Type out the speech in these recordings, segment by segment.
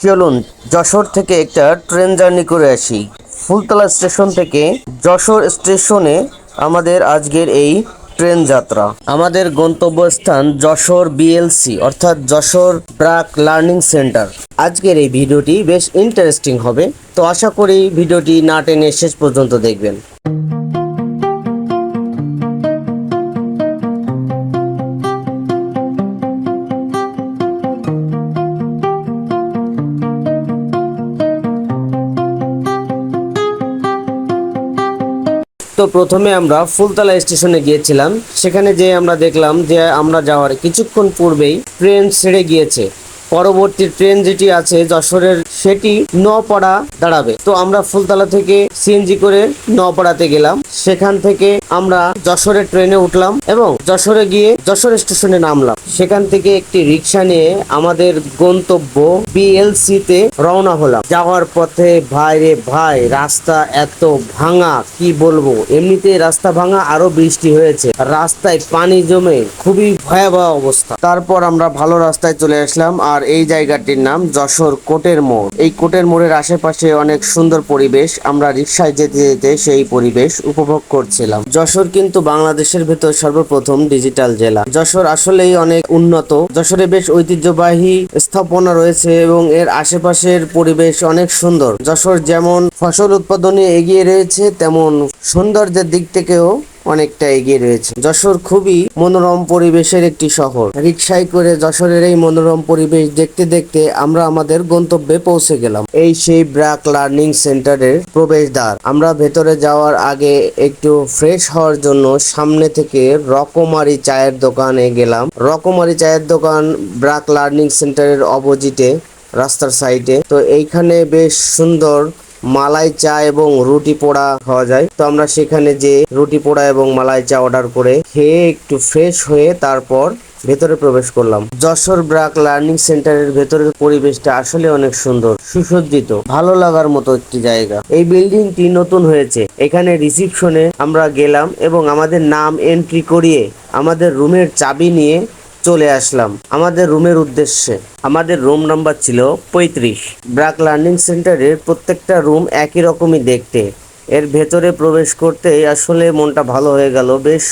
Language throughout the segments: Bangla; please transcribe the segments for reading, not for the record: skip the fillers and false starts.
চলুন যশোর থেকে একটা ট্রেন জার্নি করে আসি। ফুলতলা স্টেশন থেকে যশোর স্টেশনে আমাদের আজকের এই ট্রেন যাত্রা। আমাদের গন্তব্যস্থান যশোর বিএলসি অর্থাৎ যশোর ব্র্যাক লার্নিং সেন্টার। আজকের এই ভিডিওটি বেশ ইন্টারেস্টিং হবে, তো আশা করি ভিডিওটি না টেনে শেষ পর্যন্ত দেখবেন। তো প্রথমে আমরা ফুলতলা স্টেশনে গিয়েছিলাম। সেখানে যে আমরা দেখলাম যে আমরা যাওয়ার কিছুক্ষণ পূর্বেই ট্রেন ছেড়ে গিয়েছে। পরবর্তী ট্রেন যেটি আছে যশোরের সেটি নওপাড়া দাঁড়াবে। তো আমরা ফুলতলা থেকে সিএনজি করে নওপাড়াতে গেলাম। সেখান থেকে আমরা যশোরের ট্রেনে উঠলাম এবং যশোরে গিয়ে যশোর স্টেশনে নামলাম। সেখান থেকে একটি রিক্সা নিয়ে আমাদের গন্তব্য বিএলসি তে রওনা হলাম। যাওয়ার পথে ভাই রে ভাই, রাস্তা এত ভাঙা কি বলবো। এমনিতে রাস্তা ভাঙা, আরো বৃষ্টি হয়েছে, রাস্তায় পানি জমে খুবই ভয়াবহ অবস্থা। তারপর আমরা ভালো রাস্তায় চলে আসলাম। আর এই জায়গাটির নাম যশোর কোটের মোড়। এই কোটের মোড়ের আশেপাশে অনেক সুন্দর পরিবেশ। আমরা রিক্সায় যেতে যেতে সেই পরিবেশ উপভোগ করছিলাম। যশোর কিন্তু বাংলাদেশের ভেতর সর্বপ্রথম ডিজিটাল জেলা। যশোর আসলেই অনেক উন্নত। যশোরে বেশ ঐতিহ্যবাহী স্থাপনা রয়েছে এবং এর আশেপাশের পরিবেশ অনেক সুন্দর। যশোর যেমন ফসল উৎপাদনে এগিয়ে রয়েছে, তেমন সৌন্দর্যের দিক থেকেও অনেকটা এগিয়ে রয়েছে। যশোর খুবই মনোরম পরিবেশের একটি শহর। রিক্সায় করে যশোরের এই মনোরম পরিবেশ দেখতে দেখতে আমরা আমাদের গন্তব্যে পৌঁছে গেলাম। এই সেই ব্র্যাক লার্নিং সেন্টারের প্রবেশদ্বার। আমরা ভেতরে যাওয়ার আগে একটু ফ্রেশ হওয়ার জন্য সামনে থেকে রকমারি চায়ের দোকানে গেলাম। রকমারি চায়ের দোকান ব্র্যাক লার্নিং সেন্টারের অপোজিটে, রাস্তার সাইডে। তো এইখানে বেশ সুন্দর মালাই চা এবং রুটি পোড়া খাওয়া যায়। তো আমরা সেখানে যে রুটি পোড়া এবং মালাই চা অর্ডার করে খেয়ে একটু ফ্রেশ হয়ে তারপর ভেতরে প্রবেশ করলাম। যশোর ব্র্যাক লার্নিং সেন্টারের ভেতরের পরিবেশটা আসলে অনেক সুন্দর, সুসজ্জিত, ভালো লাগার মতো একটি জায়গা। এই বিল্ডিংটি নতুন হয়েছে। এখানে রিসিপশনে আমরা গেলাম এবং আমাদের নাম এন্ট্রি করিয়ে আমাদের রুমের চাবি নিয়ে চলে আসলাম আমাদের রুমের উদ্দেশ্যে। আমাদের রুম নাম্বার ছিল 35। ব্র্যাক লার্নিং সেন্টারের প্রত্যেকটা রুম একই রকমই দেখতে। এর ভেতরে প্রবেশ করতে আসলে মনটা ভালো হয়ে গেল। বেশ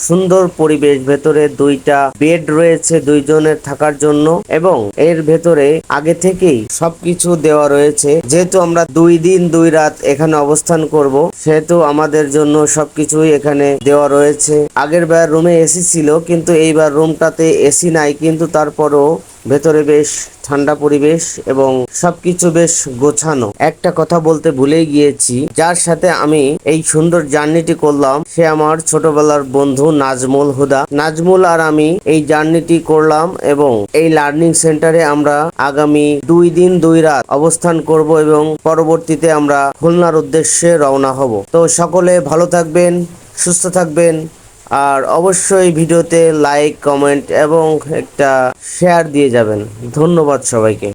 সুন্দর পরিবেশ। ভেতরে দুইটা বেড রয়েছে দুইজনের থাকার জন্য এবং এর ভেতরে আগে থেকেই সবকিছু দেওয়া রয়েছে। যেহেতু আমরা 2 দিন 2 রাত এখানে অবস্থান করব, সেহেতু আমাদের জন্য সবকিছুই এখানে দেওয়া রয়েছে। আগের বার রুমে এসি ছিল, কিন্তু এইবার রুমটাতে এসি নাই, কিন্তু তারপরও ভেতরে বেশ ঠান্ডা পরিবেশ এবং সবকিছু বেশ গোছানো। একটা কথা বলতে ভুলেই গিয়েছি, যার সাথে আমি এই সুন্দর জার্নিটি করলাম সে আমার ছোটবেলার বন্ধু নাজমুল হুদা। নাজমুল আর আমি এই জার্নিটি করলাম এবং এই লার্নিং সেন্টারে আমরা আগামী 2 দিন 2 রাত অবস্থান করব এবং পরবর্তীতে আমরা খুলনার উদ্দেশ্যে রওনা হব। তো সকলে ভালো থাকবেন, সুস্থ থাকবেন, আর অবশ্যই ভিডিওতে লাইক, কমেন্ট এবং একটা শেয়ার দিয়ে যাবেন। ধন্যবাদ সবাইকে।